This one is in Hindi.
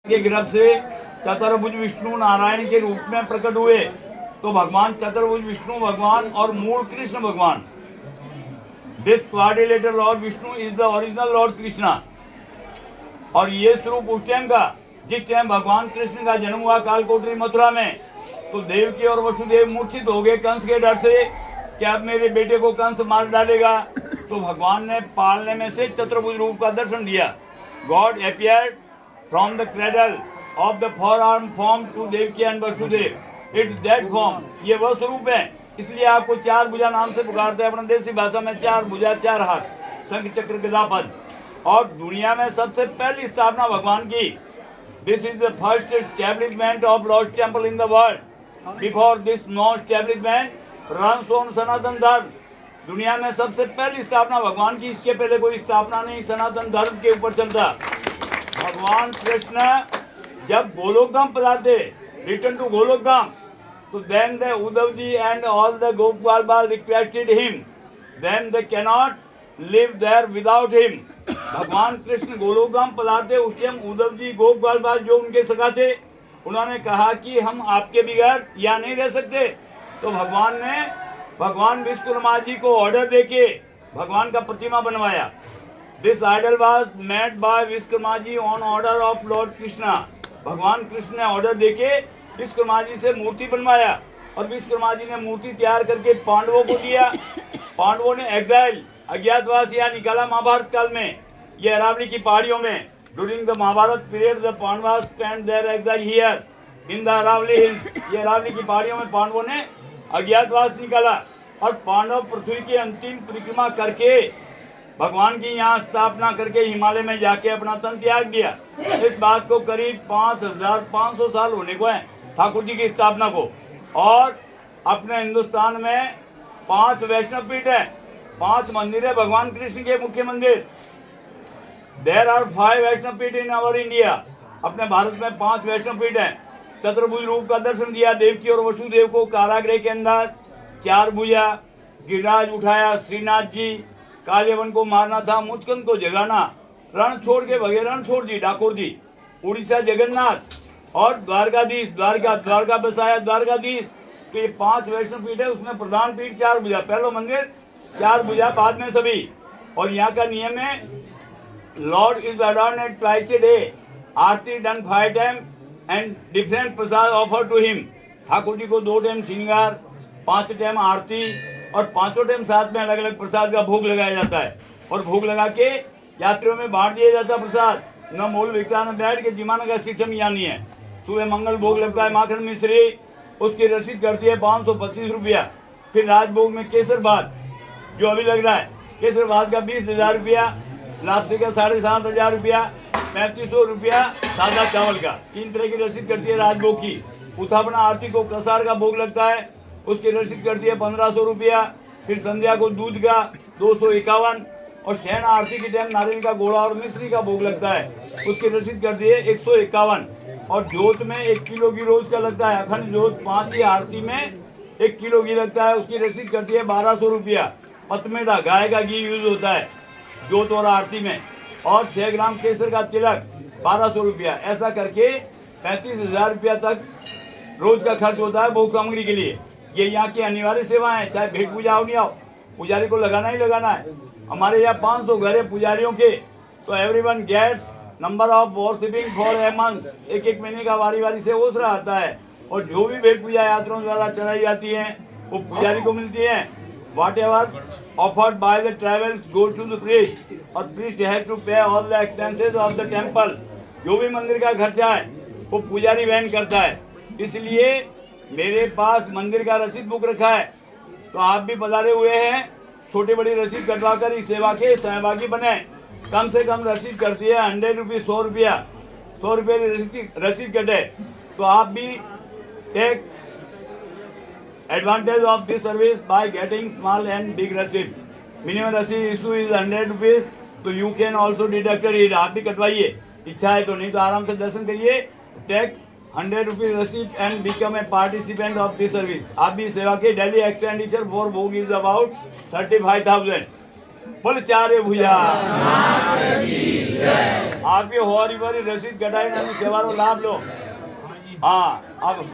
के गर्भ से चतुर्भुज विष्णु नारायण के रूप में प्रकट हुए। तो भगवान चतुर्भुज विष्णु भगवान और मूल कृष्ण भगवान, this quadrilateral Lord Vishnu is the original Lord Krishna. और ये स्वरूप उस टाइम का जिस टाइम भगवान कृष्ण का जन्म हुआ कालकोटरी मथुरा में, तो देवकी और वसुदेव मूर्छित हो गए कंस के डर से कि अब मेरे बेटे को कंस मार डालेगा। तो भगवान ने पालने में से चतुर्भुज रूप का दर्शन दिया। God appeared from the cradle of the four arm form to Devaki and Vasudev. It's that form, ये वह स्वरूप है। इसलिए आपको चार भुजा नाम से पुकारते हैं अपने देसी भाषा में, चार भुजा चार हाथ, शंख चक्र गदा पद्म। और दुनिया में सबसे पहली स्थापना भगवान की, this is the first establishment of lord's temple in the world. Before this no establishment runs on Sanatan Dharma. दुनिया में सबसे पहली स्थापना भगवान की, इसके पहले कोई स्थापना नहीं सनातन धर्म के ऊपर चलता। भगवान कृष्ण जब गोलोकधाम पधारते, रिटर्न टू गोलोकधाम, तो then the Uddhav ji and all the gopal bal requested him, then they cannot live there without him. भगवान कृष्ण गोलोकधाम पधारते, उस टाइम उद्धव जी गोपाल बाल जो उनके सखा थे, उन्होंने कहा कि हम आपके बगैर यहाँ नहीं रह सकते। तो भगवान ने भगवान विश्वकर्मा जी को ऑर्डर देके भगवान का प्रतिमा बनवाया। This idol was made by Vishwakarma ji on order of lord Krishna. भगवान कृष्ण ने ऑर्डर देके विश्वकर्मा जी से मूर्ति बनवाया और विश्वकर्मा जी ने मूर्ति तैयार करके पांडवों को दिया। पांडवों ने एग्जाइल अज्ञातवास यहाँ निकाला महाभारत काल में, ये अरावली की पहाड़ियों में। During the Mahabharata period the Pandavas spent their exile here in the Aravalli hills. ये अरावली की पहाड़ियों में पांडवों ने अज्ञातवास निकाला और पांडव पृथ्वी की अंतिम परिक्रमा करके भगवान की यहाँ स्थापना करके हिमालय में जाके अपना तन त्याग दिया। इस बात को करीब 5500 साल होने को है ठाकुर जी की स्थापना को। और अपने हिंदुस्तान में 5 वैष्णव पीठ है, 5 मंदिर है भगवान कृष्ण के मुख्य मंदिर। देयर आर 5 वैष्णव पीठ इन आवर इंडिया। अपने भारत में 5 वैष्णव पीठ है। चतुर्भुज रूप का दर्शन दिया देवकी और वसुदेव को कारागृह के अंदर, 4 भुजा, गिरिराज उठाया श्रीनाथ जी, कालियवन को मारना था, मुचकंद को जगाना, रण छोड़ के भगे रणछोड़ जी ठाकुर जी, उड़ीसा जगन्नाथ और द्वारकाधीश, द्वारका बसाया द्वारकाधीश। तो ये 5 वैष्णव पीठ है, उसमें प्रधान पीठ 4 भुजा, पहला मंदिर 4 भुजा, बाद में सभी। और यहाँ का नियम है lord is adorned twice a day, aarti done 5 time and different prasad offer to him. Thakur ji को 2 टाइम श्रृंगार, 5 टाइम आरती और 5 टाइम साथ में अलग अलग प्रसाद का भोग लगाया जाता है। और भोग लगा के यात्रियों में बांट दिया जाता है प्रसाद। न मूल विकला न बैठ के जिमाना का सिस्टम यहाँ नहीं है। सुबह मंगल भोग लगता है माखन मिश्री, उसकी रसीद करती है 525 रुपया। फिर राजभोग में केसर भात जो अभी लग रहा है, केसर भात का 20,000 रुपया, लापसी का 7,500 रुपया, 3500 रुपया सादा चावल का। 3 तरह की रसीद करती है राजभोग की। उत्थापना आरती को कसार का भोग लगता है, उसकी रसीद करती है 1500 रुपया। फिर संध्या को दूध का 251 और शयन आरती के टाइम नारियल का घोड़ा और मिश्री का भोग लगता है, उसकी रसीद करती है 151। और जोत में 1 किलो घी रोज का लगता है। अखंड जोत 5 ही आरती में 1 किलो घी लगता है, उसकी रसीद करती है 1200 रुपया। पतमेड़ा गाय का घी यूज होता है जोत और आरती में। और 6 ग्राम केसर का तिलक 1200 रुपया। ऐसा करके 35,000 रुपया तक रोज का खर्च होता है भोग सामग्री के लिए। ये यहाँ की अनिवार्य सेवा है, चाहे भेंट पूजा हो नहीं आओ, पुजारी को लगाना ही लगाना है। हमारे यहाँ 500 घर है पुजारियों के, तो everyone gets number of worshipping for a month. एक महीने का वारी वारी से ओसरा आता है। और जो भी भेंट पूजा यात्रियों द्वारा चढ़ाई जाती है वो पुजारी को मिलती है। Whatever offered by the travels go to the priest, और priest have to pay all the expenses of the temple. जो भी मंदिर का खर्चा है वो पुजारी वहन करता है। इसलिए मेरे पास मंदिर का रसीद बुक रखा है, तो आप भी पधारे हुए हैं, छोटी बड़ी रसीद कटवा कर इस सेवा के सहभागी बने। कम से कम रसीद करती है 100 रुपीज, 100 रुपया, 100 रुपये रसीद कटे। तो आप भी take advantage of this service by getting small and big रसीद। मिनिमम रसीद इशू इज 100 रुपीज, तो you can also deducted it. आप भी कटवाइए, इच्छा है तो, नहीं तो आराम से दर्शन करिए। टेक 100 रुपीज रसीद and become a participant of this service. आप भी सेवा के डेली एक्सपेंडिचर फॉर भोग इज अबाउट 35,000। बोल चारे भुजा। आप ये होरी भरी रसीद कटाई सेवा लाभ लो। हाँ अब